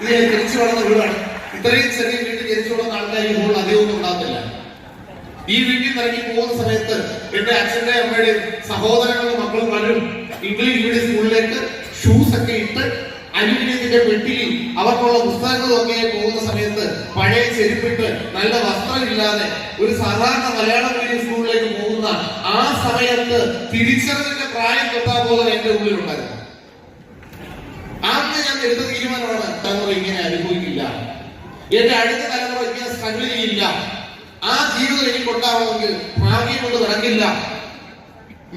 ഇത് ഞാൻ ജനിച്ചു വളർന്ന വീടാണ്. ഇത്രയും ചെറിയ വീട്ടിൽ ജനിച്ചു വളർന്ന ആൾക്കാർ ഇപ്പോൾ അധികമൊന്നും ഉണ്ടാകത്തില്ല. ഈ വീട്ടിൽ നിന്ന് ഇറങ്ങി പോകുന്ന സമയത്ത് എന്റെ അച്ഛന്റെ അമ്മയുടെയും സഹോദരങ്ങളും മക്കളും പലരും ഇംഗ്ലീഷ് മീഡിയം സ്കൂളിലേക്ക് ഷൂസ് ഒക്കെ ഇട്ട് അലുമിനിയത്തിന്റെ പെട്ടിയിൽ അവർക്കുള്ള പുസ്തകങ്ങളും ഒക്കെ പോകുന്ന സമയത്ത് പഴയ ചെരുപ്പിട്ട് നല്ല വസ്ത്രമില്ലാതെ ഒരു സാധാരണ മലയാളം മീഡിയം സ്കൂളിലേക്ക് പോകുന്ന ആ സമയത്ത് തിരിച്ചറിവിന്റെ പ്രായം തൊട്ടാബോധം എന്റെ ഉള്ളിലുണ്ടായിരുന്നു. അന്ന് ഞാൻ എടുത്ത തീരുമാനമാണ് തലമുറ ഇങ്ങനെ അനുഭവിക്കില്ല, എന്റെ അടുത്ത തലമുറ ഇങ്ങനെ സ്ട്രഗിൾ ചെയ്യില്ല, ആ ജീവിതം എനിക്ക് ഉണ്ടാവണമെങ്കിൽ ഭാഗ്യം കൊണ്ട് നടക്കില്ല,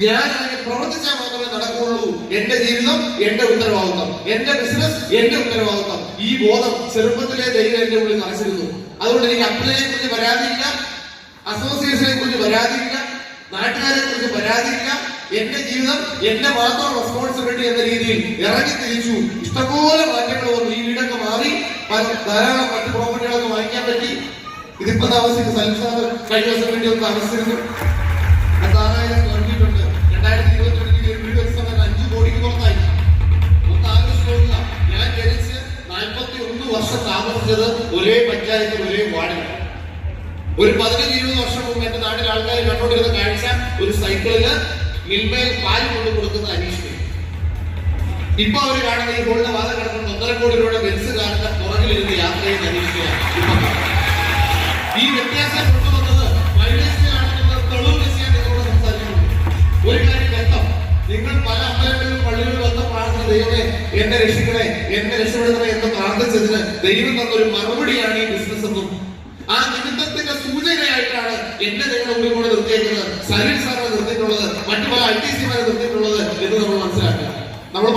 ഞാൻ അതിനെ പ്രവർത്തിച്ചാൽ മാത്രമേ നടക്കുള്ളൂ, എന്റെ ജീവിതം എന്റെ ഉത്തരവാദിത്വം, എന്റെ ബിസിനസ് എന്റെ ഉത്തരവാദിത്വം. ഈ ബോധം ചെറുപ്പത്തിലെ ദൈവം എന്റെ ഉള്ളിൽ നിറച്ചിരുന്നു. അതുകൊണ്ട് എനിക്ക് അപ്ലൈയെ കുറിച്ച് പരാതിയില്ല, അസോസിയേഷനെ കുറിച്ച് പരാതിയില്ല, നാട്ടുകാരെ കുറിച്ച് പരാതിയില്ല. എന്റെ ജീവിതം എന്റെ മാത്രം റെസ്പോൺസിബിലിറ്റി എന്ന രീതിയിൽ ഇറങ്ങി തിരിച്ചു. ഇഷ്ടംപോലെ മാറ്റങ്ങൾ വന്നു. ഈ വീടൊക്കെ മാറി ധാരാളം മറ്റു പ്രോപ്പർട്ടികളൊക്കെ വാങ്ങിക്കാൻ പറ്റി. ഇതിപ്പോ താമസിക്കുന്ന സൽസാർ കഴിഞ്ഞ ദിവസം വേണ്ടി ഒന്ന് താമസിച്ചിരുന്നു. 6,000 സ്ക്വയർ 2022 വീട് വെച്ച സമയത്ത് 5 കോടിക്ക് പുറത്തായി. ഒന്ന് ആലോചിക്കുക, ഞാൻ ജനിച്ച് 41 വർഷം താമസിച്ചത് ഒരേ പഞ്ചായത്തിൽ ഒരേ വാർഡിലാണ്. ഒരു 15-20 വർഷം മുമ്പ് എന്റെ നാട്ടിൽ ആൾക്കാർ കണ്ടുകൊണ്ടിരുന്ന കാഴ്ച ഒരു സൈക്കിളില് മിൽമയിൽ പാല് കൊണ്ടു കൊടുക്കുന്ന അനീഷിനെ. ഇപ്പൊ അവർ കാണുന്ന ഈ ഹോളിന്റെ വാദം കിടക്കുന്ന 1.5 കോടി രൂപയുടെ ബെൻസ് കാറിന്റെ പുറകിലിരുന്ന് യാത്ര ചെയ്യുന്ന അനീഷിനെയാണ് ഇപ്പൊ. ഈ വ്യത്യാസം കൊണ്ടുവന്നത് മൈലേജിലാണെന്നുള്ള തെളിവ് വെച്ചാൽ നിങ്ങളോട് സംസാരിക്കുന്നു. ഒരു കാര്യം വ്യക്തം, നിങ്ങൾ പല അമ്പലങ്ങളിലും പള്ളികളിലും വന്ന പ്രാർത്ഥന ദൈവമേ എന്നെ രക്ഷിക്കണേ, എന്നെ രക്ഷപ്പെടുത്തണേ എന്ന് പ്രാർത്ഥിച്ചതിന് ദൈവം തന്നൊരു മറുപടിയാണ് ഈ ബിസിനസ് എന്നും ആ നിമിത്തത്തിന്റെ സൂചനയായിട്ടാണ് എന്നെ നിങ്ങളുടെ മുമ്പിൽ കൂടെ നിർത്തിയേക്കുന്നത്, സലീൽ സാറിനെ നിർത്തിയിട്ടുള്ളത്, മറ്റു പല ITC മാരെ നിർത്തിയിട്ടുള്ളത് എന്ന് നമ്മൾ മനസ്സിലാക്കുക. നമ്മൾ